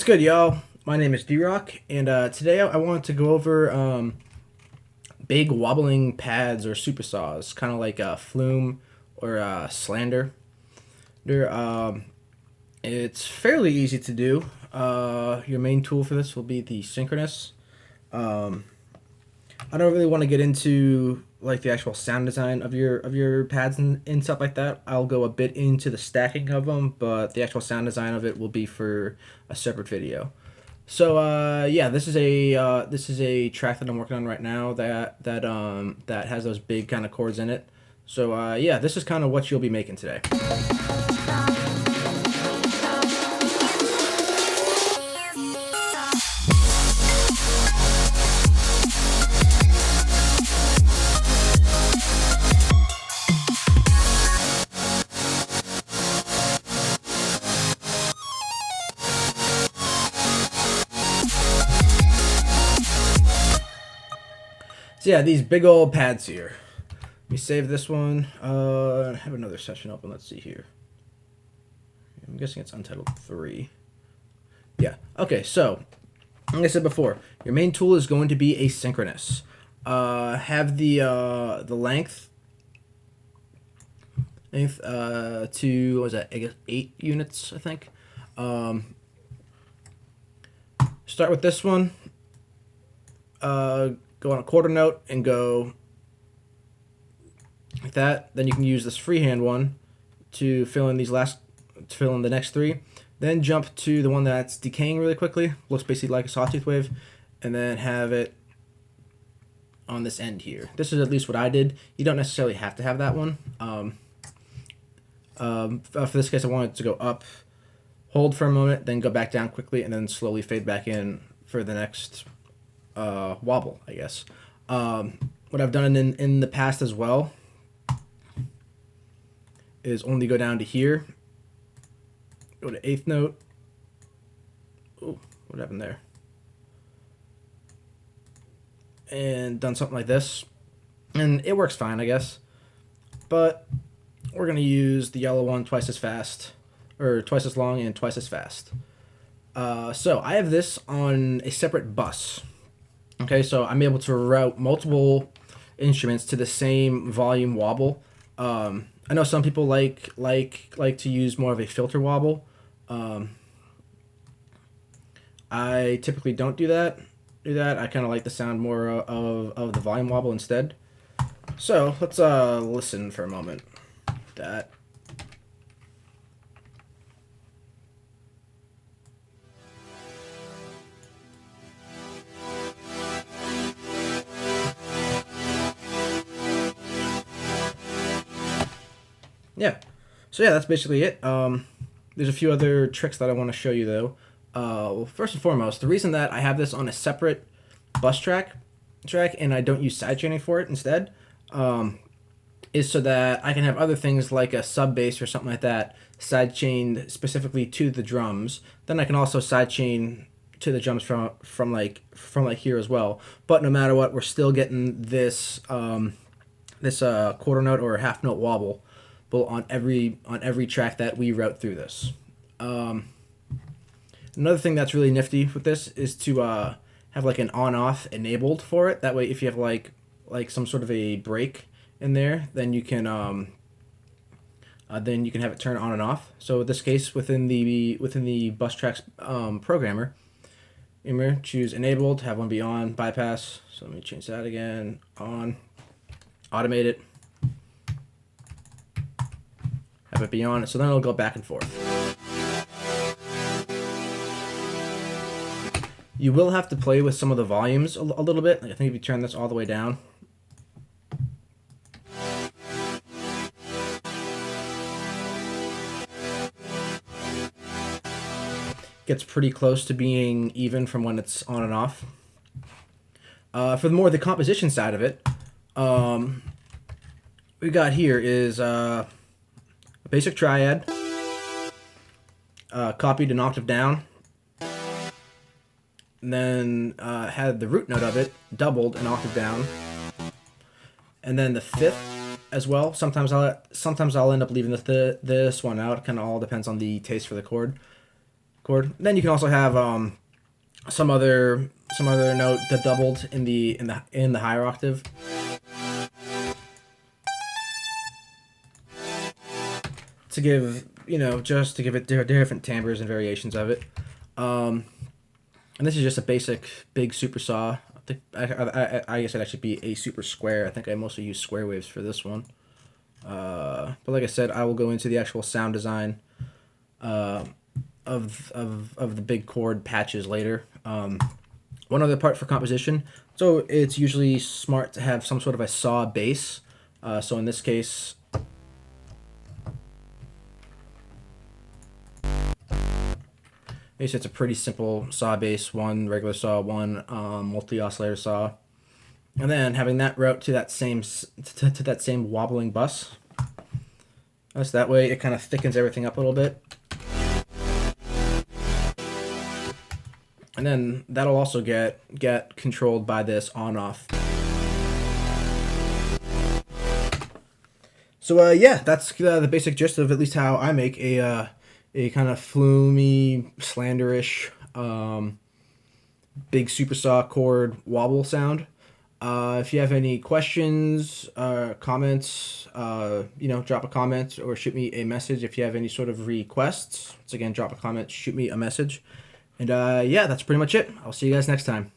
good, y'all? My name is D-Rock, and today I wanted to go over big wobbling pads or supersaws, kind of like Flume or Slander. It's fairly easy to do. Your main tool for this will be the synchronous. I don't really want to get into like the actual sound design of your pads and stuff like that. I'll go a bit into the stacking of them, but the actual sound design of it will be for a separate video. So yeah, this is a track that I'm working on right now that has those big kind of chords in it. So yeah, this is kind of what you'll be making today. So yeah, these big old pads here. Let me save this one. I have another session open. Let's see here. I'm guessing it's Untitled 3. Yeah. Okay, so like I said before, your main tool is going to be asynchronous. Have the length to, what was that? I guess 8 units, I think. Start with this one. Go on a quarter note and go like that. Then you can use this freehand one to fill in the next 3. Then jump to the one that's decaying really quickly. Looks basically like a sawtooth wave, and then have it on this end here. This is at least what I did. You don't necessarily have to have that one. For this case, I wanted to go up, hold for a moment, then go back down quickly, and then slowly fade back in for the next wobble, I guess. What I've done in the past as well is only go down to here, go to 8th note. Oh, what happened there? And done something like this, and it works fine, I guess. But we're gonna use the yellow one twice as fast, or twice as long and twice as fast. So I have this on a separate bus. Okay, so I'm able to route multiple instruments to the same volume wobble. I know some people like to use more of a filter wobble. I typically don't do that. I kind of like the sound more of the volume wobble instead. So let's listen for a moment. That. Yeah, so yeah, that's basically it. There's a few other tricks that I want to show you though. Well, first and foremost, the reason that I have this on a separate bus track and I don't use sidechaining for it instead, is so that I can have other things like a sub bass or something like that sidechained specifically to the drums. Then I can also sidechain to the drums from like here as well. But no matter what, we're still getting this quarter note or half note wobble on every track that we route through this. Another thing that's really nifty with this is to have like an on-off enabled for it. That way, if you have like some sort of a break in there, then you can have it turn on and off. So in this case, within the bus tracks programmer, choose enabled, have one be on, bypass. So let me change that again. On, automate it. Have it be on, so then it'll go back and forth. You will have to play with some of the volumes a little bit. I think if you turn this all the way down, gets pretty close to being even from when it's on and off. For the composition side of it, we got here is a basic triad, copied an octave down, and then had the root note of it doubled an octave down, and then the 5th as well. Sometimes I'll end up leaving this one out. Kind of all depends on the taste for the chord. chord. Then you can also have some other note that doubled in the higher octave. To give, just to give it different timbres and variations of it. And this is just a basic big super saw. I guess it'd actually be a super square. I think I mostly use square waves for this one. But like I said, I will go into the actual sound design of the big chord patches later. One other part for composition. So it's usually smart to have some sort of a saw bass. So in this case, it's a pretty simple saw bass, one regular saw, one multi-oscillator saw, and then having that route to that same wobbling bus. That's that way it kind of thickens everything up a little bit, and then that'll also get controlled by this on-off. So yeah, that's the basic gist of at least how I make a kind of flumey, slanderish, big super saw chord wobble sound. If you have any questions, comments, drop a comment or shoot me a message. If you have any sort of requests, once again, drop a comment, shoot me a message. And yeah, that's pretty much it. I'll see you guys next time.